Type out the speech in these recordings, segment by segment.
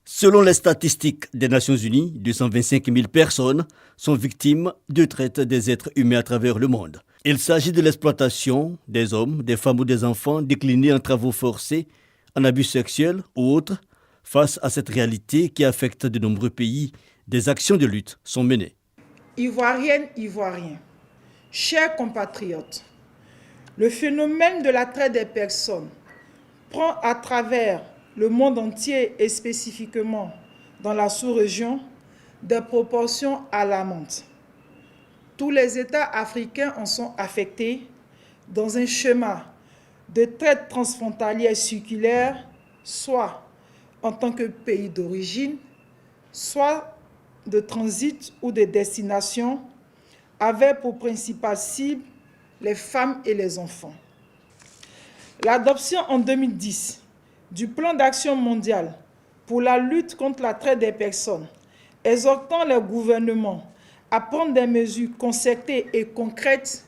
Selon les statistiques des Nations Unies, 225 000 personnes sont victimes de traite des êtres humains à travers le monde. Il s'agit de l'exploitation des hommes, des femmes ou des enfants déclinés en travaux forcés, en abus sexuels ou autres. Face à cette réalité qui affecte de nombreux pays, des actions de lutte sont menées. Ivoiriennes, Ivoiriens, chers compatriotes, le phénomène de la traite des personnes prend à travers le monde entier et spécifiquement dans la sous-région des proportions alarmantes. Tous les États africains en sont affectés dans un schéma de traite transfrontalière circulaire, soit en tant que pays d'origine, soit de transit ou de destination, avec pour principale cible les femmes et les enfants. L'adoption en 2010 du plan d'action mondial pour la lutte contre la traite des personnes, exhortant les gouvernements à prendre des mesures concertées et concrètes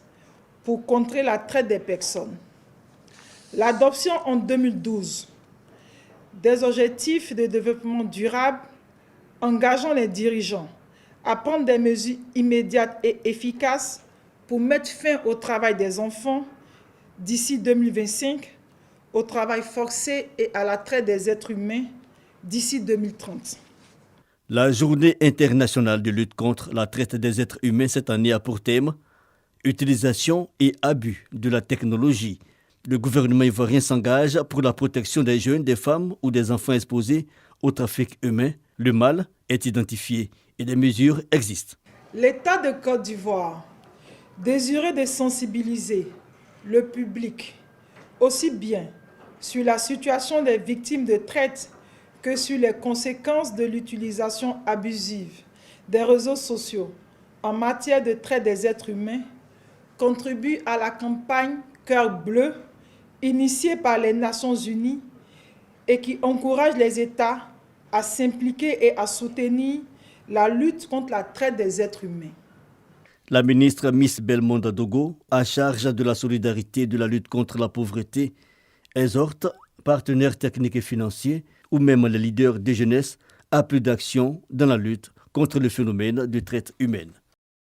pour contrer la traite des personnes. L'adoption en 2012 des objectifs de développement durable engageant les dirigeants à prendre des mesures immédiates et efficaces pour mettre fin au travail des enfants d'ici 2025, au travail forcé et à la traite des êtres humains d'ici 2030. La Journée internationale de lutte contre la traite des êtres humains cette année a pour thème « Utilisation et abus de la technologie ». Le gouvernement ivoirien s'engage pour la protection des jeunes, des femmes ou des enfants exposés au trafic humain. Le mal est identifié et des mesures existent. L'État de Côte d'Ivoire désirait de sensibiliser le public aussi bien sur la situation des victimes de traite que sur les conséquences de l'utilisation abusive des réseaux sociaux en matière de traite des êtres humains, contribue à la campagne Cœur Bleu, initiée par les Nations Unies et qui encourage les États à s'impliquer et à soutenir la lutte contre la traite des êtres humains. La ministre Miss Belmondo Dogo, à charge de la solidarité et de la lutte contre la pauvreté, exhorte partenaires techniques et financiers ou même les leaders de jeunesse à plus d'action dans la lutte contre le phénomène de traite humaine.